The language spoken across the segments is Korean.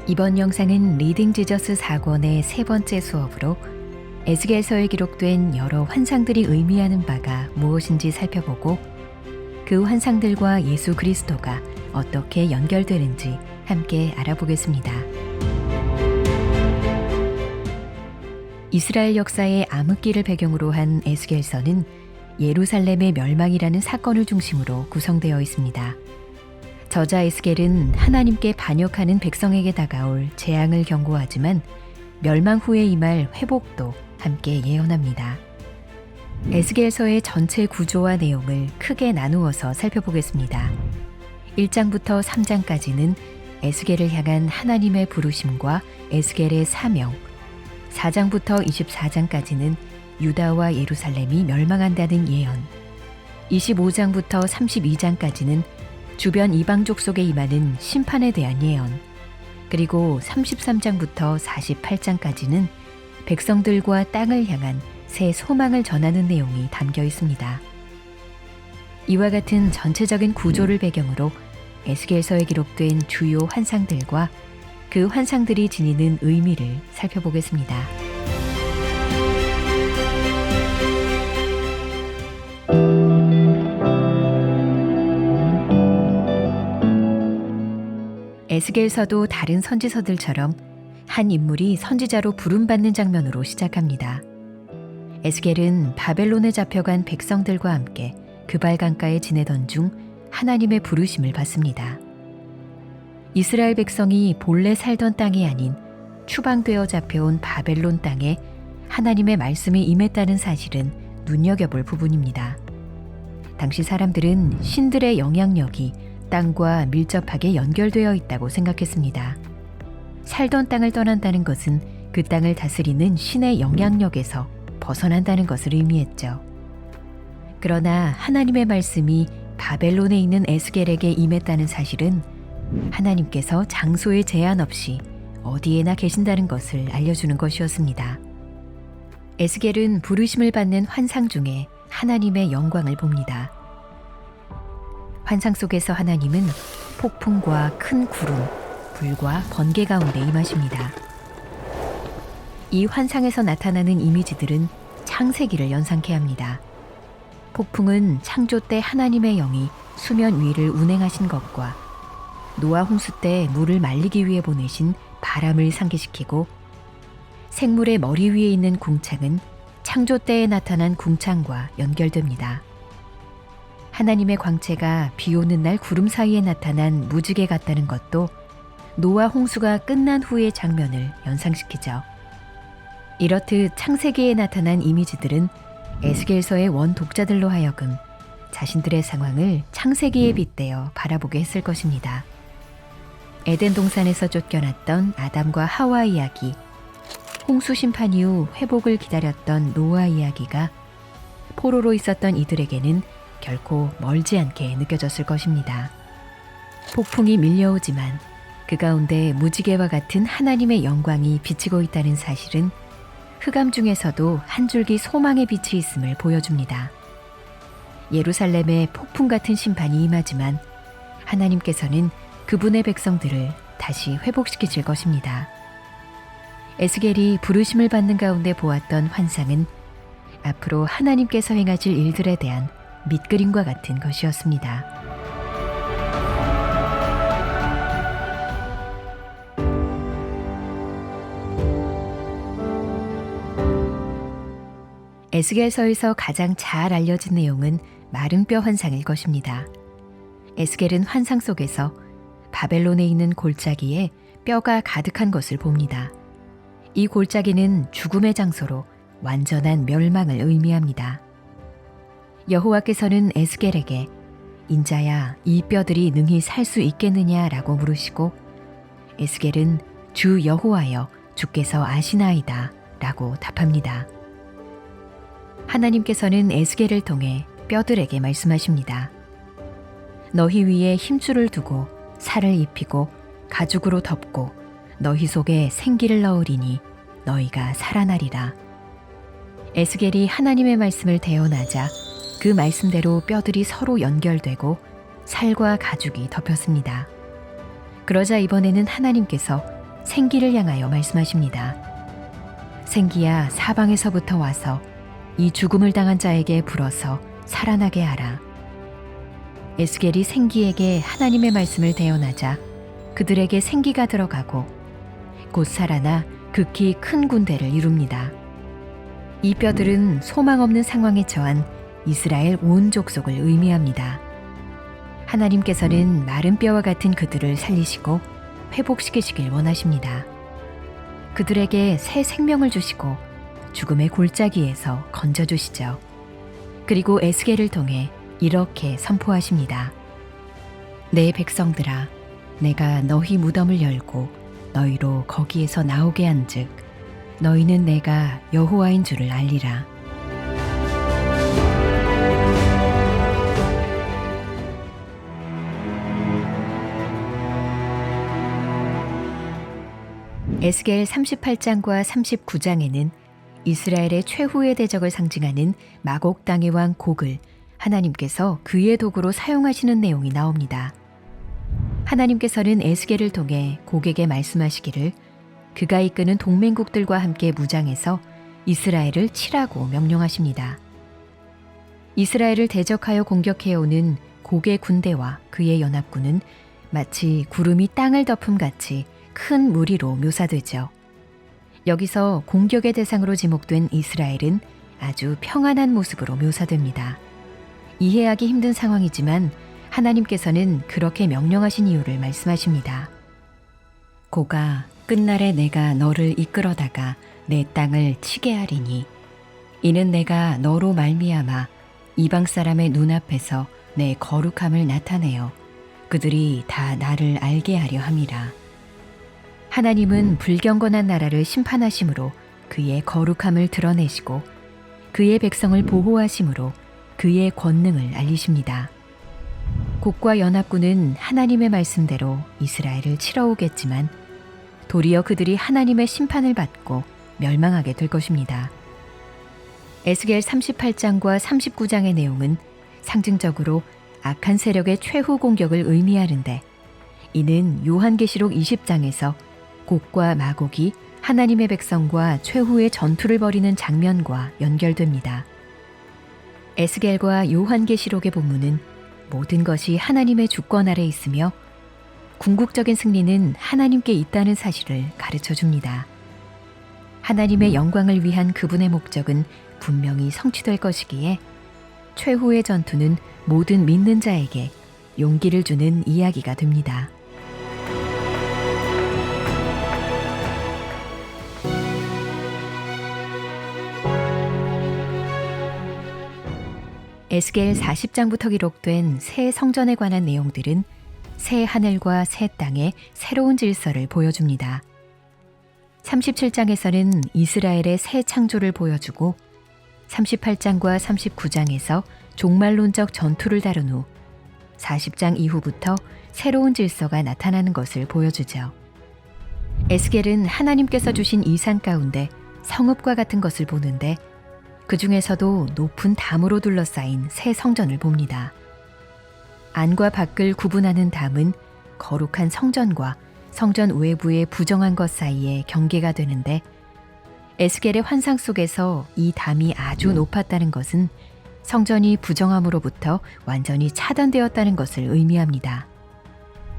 이번 영상은 리딩 지저스 4권의 세 번째 수업으로 에스겔서에 기록된 여러 환상들이 의미하는 바가 무엇인지 살펴보고 그 환상들과 예수 그리스도가 어떻게 연결되는지 함께 알아보겠습니다. 이스라엘 역사의 암흑기를 배경으로 한 에스겔서는 예루살렘의 멸망이라는 사건을 중심으로 구성되어 있습니다. 저자 에스겔은 하나님께 반역하는 백성에게 다가올 재앙을 경고하지만 멸망 후에 임할 회복도 함께 예언합니다. 에스겔서의 전체 구조와 내용을 크게 나누어서 살펴보겠습니다. 1장부터 3장까지는 에스겔을 향한 하나님의 부르심과 에스겔의 사명, 4장부터 24장까지는 유다와 예루살렘이 멸망한다는 예언, 25장부터 32장까지는 주변 이방족 속에 임하는 심판에 대한 예언, 그리고 33장부터 48장까지는 백성들과 땅을 향한 새 소망을 전하는 내용이 담겨 있습니다. 이와 같은 전체적인 구조를 배경으로 에스겔서에 기록된 주요 환상들과 그 환상들이 지니는 의미를 살펴보겠습니다. 에스겔서도 다른 선지서들처럼 한 인물이 선지자로 부름받는 장면으로 시작합니다. 에스겔은 바벨론에 잡혀간 백성들과 함께 그발 강가에 지내던 중 하나님의 부르심을 받습니다. 이스라엘 백성이 본래 살던 땅이 아닌 추방되어 잡혀온 바벨론 땅에 하나님의 말씀이 임했다는 사실은 눈여겨볼 부분입니다. 당시 사람들은 신들의 영향력이 땅과 밀접하게 연결되어 있다고 생각했습니다. 살던 땅을 떠난다는 것은 그 땅을 다스리는 신의 영향력에서 벗어난다는 것을 의미했죠. 그러나 하나님의 말씀이 바벨론에 있는 에스겔에게 임했다는 사실은 하나님께서 장소에 제한 없이 어디에나 계신다는 것을 알려주는 것이었습니다. 에스겔은 부르심을 받는 환상 중에 하나님의 영광을 봅니다. 환상 속에서 하나님은 폭풍과 큰 구름, 불과 번개 가운데 임하십니다. 이 환상에서 나타나는 이미지들은 창세기를 연상케 합니다. 폭풍은 창조 때 하나님의 영이 수면 위를 운행하신 것과 노아 홍수 때 물을 말리기 위해 보내신 바람을 상기시키고, 생물의 머리 위에 있는 궁창은 창조 때에 나타난 궁창과 연결됩니다. 하나님의 광채가 비 오는 날 구름 사이에 나타난 무지개 같다는 것도 노아 홍수가 끝난 후의 장면을 연상시키죠. 이렇듯 창세기에 나타난 이미지들은 에스겔서의 원독자들로 하여금 자신들의 상황을 창세기에 빗대어 바라보게 했을 것입니다. 에덴 동산에서 쫓겨났던 아담과 하와 이야기, 홍수 심판 이후 회복을 기다렸던 노아 이야기가 포로로 있었던 이들에게는 결코 멀지 않게 느껴졌을 것입니다. 폭풍이 밀려오지만 그 가운데 무지개와 같은 하나님의 영광이 비치고 있다는 사실은 흑암 중에서도 한 줄기 소망의 빛이 있음을 보여줍니다. 예루살렘에 폭풍 같은 심판이 임하지만 하나님께서는 그분의 백성들을 다시 회복시키실 것입니다. 에스겔이 부르심을 받는 가운데 보았던 환상은 앞으로 하나님께서 행하실 일들에 대한 밑그림과 같은 것이었습니다. 에스겔서에서 가장 잘 알려진 내용은 마른 뼈 환상일 것입니다. 에스겔은 환상 속에서 바벨론에 있는 골짜기에 뼈가 가득한 것을 봅니다. 이 골짜기는 죽음의 장소로 완전한 멸망을 의미합니다. 여호와께서는 에스겔에게 인자야, 이 뼈들이 능히 살 수 있겠느냐라고 물으시고, 에스겔은 주 여호와여, 주께서 아시나이다 라고 답합니다. 하나님께서는 에스겔을 통해 뼈들에게 말씀하십니다. 너희 위에 힘줄을 두고 살을 입히고 가죽으로 덮고 너희 속에 생기를 넣으리니 너희가 살아나리라. 에스겔이 하나님의 말씀을 대언하자 그 말씀대로 뼈들이 서로 연결되고 살과 가죽이 덮였습니다. 그러자 이번에는 하나님께서 생기를 향하여 말씀하십니다. 생기야, 사방에서부터 와서 이 죽음을 당한 자에게 불어서 살아나게 하라. 에스겔이 생기에게 하나님의 말씀을 대언하자 그들에게 생기가 들어가고 곧 살아나 극히 큰 군대를 이룹니다. 이 뼈들은 소망 없는 상황에 처한 이스라엘 온 족속을 의미합니다. 하나님께서는 마른 뼈와 같은 그들을 살리시고 회복시키시길 원하십니다. 그들에게 새 생명을 주시고 죽음의 골짜기에서 건져주시죠. 그리고 에스겔을 통해 이렇게 선포하십니다. 내 백성들아, 내가 너희 무덤을 열고 너희로 거기에서 나오게 한즉 너희는 내가 여호와인 줄을 알리라. 에스겔 38장과 39장에는 이스라엘의 최후의 대적을 상징하는 마곡 땅의 왕 곡을 하나님께서 그의 도구로 사용하시는 내용이 나옵니다. 하나님께서는 에스겔을 통해 곡에게 말씀하시기를 그가 이끄는 동맹국들과 함께 무장해서 이스라엘을 치라고 명령하십니다. 이스라엘을 대적하여 공격해오는 곡의 군대와 그의 연합군은 마치 구름이 땅을 덮음같이 큰 무리로 묘사되죠. 여기서 공격의 대상으로 지목된 이스라엘은 아주 평안한 모습으로 묘사됩니다. 이해하기 힘든 상황이지만 하나님께서는 그렇게 명령하신 이유를 말씀하십니다. 고가 끝날에 내가 너를 이끌어다가 내 땅을 치게 하리니 이는 내가 너로 말미암아 이방 사람의 눈앞에서 내 거룩함을 나타내어 그들이 다 나를 알게 하려 함이라. 하나님은 불경건한 나라를 심판하심으로 그의 거룩함을 드러내시고 그의 백성을 보호하심으로 그의 권능을 알리십니다. 곡과 연합군은 하나님의 말씀대로 이스라엘을 치러 오겠지만 도리어 그들이 하나님의 심판을 받고 멸망하게 될 것입니다. 에스겔 38장과 39장의 내용은 상징적으로 악한 세력의 최후 공격을 의미하는데 이는 요한계시록 20장에서 곡과 마곡이 하나님의 백성과 최후의 전투를 벌이는 장면과 연결됩니다. 에스겔과 요한계시록의 본문은 모든 것이 하나님의 주권 아래 있으며 궁극적인 승리는 하나님께 있다는 사실을 가르쳐 줍니다. 하나님의 영광을 위한 그분의 목적은 분명히 성취될 것이기에 최후의 전투는 모든 믿는 자에게 용기를 주는 이야기가 됩니다. 에스겔 40장부터 기록된 새 성전에 관한 내용들은 새 하늘과 새 땅의 새로운 질서를 보여줍니다. 37장에서는 이스라엘의 새 창조를 보여주고 38장과 39장에서 종말론적 전투를 다룬 후 40장 이후부터 새로운 질서가 나타나는 것을 보여주죠. 에스겔은 하나님께서 주신 이상 가운데 성읍과 같은 것을 보는데 그 중에서도 높은 담으로 둘러싸인 새 성전을 봅니다. 안과 밖을 구분하는 담은 거룩한 성전과 성전 외부의 부정한 것 사이에 경계가 되는데 에스겔의 환상 속에서 이 담이 아주 높았다는 것은 성전이 부정함으로부터 완전히 차단되었다는 것을 의미합니다.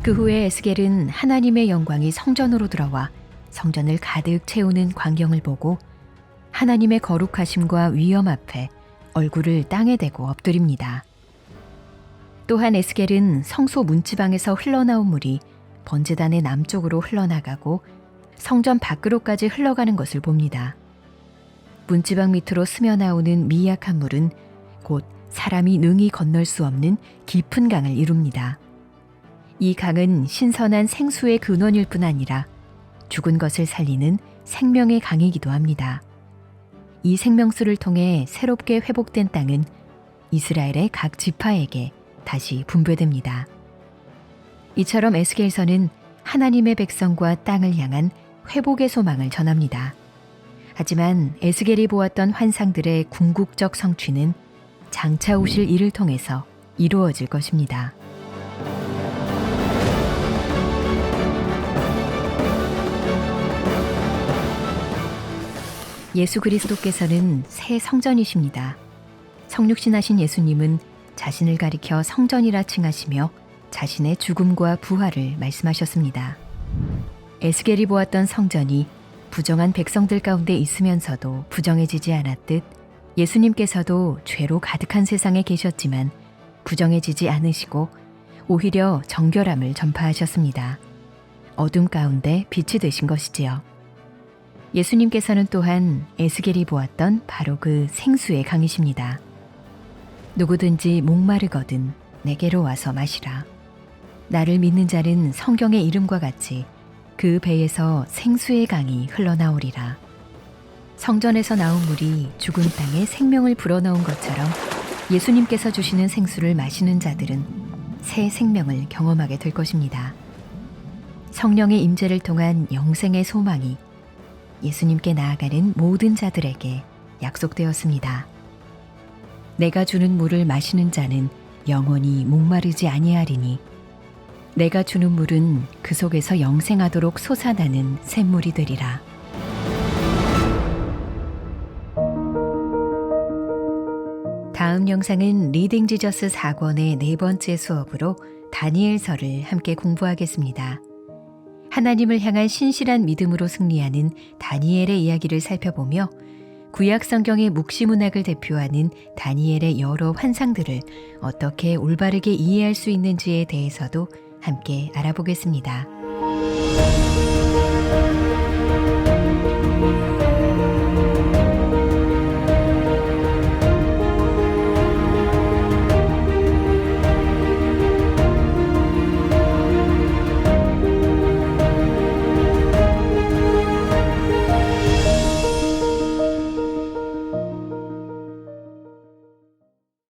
그 후에 에스겔은 하나님의 영광이 성전으로 들어와 성전을 가득 채우는 광경을 보고 하나님의 거룩하심과 위엄 앞에 얼굴을 땅에 대고 엎드립니다. 또한 에스겔은 성소 문지방에서 흘러나온 물이 번제단의 남쪽으로 흘러나가고 성전 밖으로까지 흘러가는 것을 봅니다. 문지방 밑으로 스며나오는 미약한 물은 곧 사람이 능히 건널 수 없는 깊은 강을 이룹니다. 이 강은 신선한 생수의 근원일 뿐 아니라 죽은 것을 살리는 생명의 강이기도 합니다. 이 생명수를 통해 새롭게 회복된 땅은 이스라엘의 각 지파에게 다시 분배됩니다. 이처럼 에스겔서는 하나님의 백성과 땅을 향한 회복의 소망을 전합니다. 하지만 에스겔이 보았던 환상들의 궁극적 성취는 장차 오실 이를 통해서 이루어질 것입니다. 예수 그리스도께서는 새 성전이십니다. 성육신하신 예수님은 자신을 가리켜 성전이라 칭하시며 자신의 죽음과 부활을 말씀하셨습니다. 에스겔이 보았던 성전이 부정한 백성들 가운데 있으면서도 부정해지지 않았듯 예수님께서도 죄로 가득한 세상에 계셨지만 부정해지지 않으시고 오히려 정결함을 전파하셨습니다. 어둠 가운데 빛이 되신 것이지요. 예수님께서는 또한 에스겔이 보았던 바로 그 생수의 강이십니다. 누구든지 목마르거든 내게로 와서 마시라. 나를 믿는 자는 성경의 이름과 같이 그 배에서 생수의 강이 흘러나오리라. 성전에서 나온 물이 죽은 땅에 생명을 불어넣은 것처럼 예수님께서 주시는 생수를 마시는 자들은 새 생명을 경험하게 될 것입니다. 성령의 임재를 통한 영생의 소망이 예수님께 나아가는 모든 자들에게 약속되었습니다. 내가 주는 물을 마시는 자는 영원히 목마르지 아니하리니 내가 주는 물은 그 속에서 영생하도록 솟아나는 샘물이 되리라. 다음 영상은 리딩 지저스 4권의 네 번째 수업으로 다니엘서를 함께 공부하겠습니다. 하나님을 향한 신실한 믿음으로 승리하는 다니엘의 이야기를 살펴보며 구약 성경의 묵시문학을 대표하는 다니엘의 여러 환상들을 어떻게 올바르게 이해할 수 있는지에 대해서도 함께 알아보겠습니다.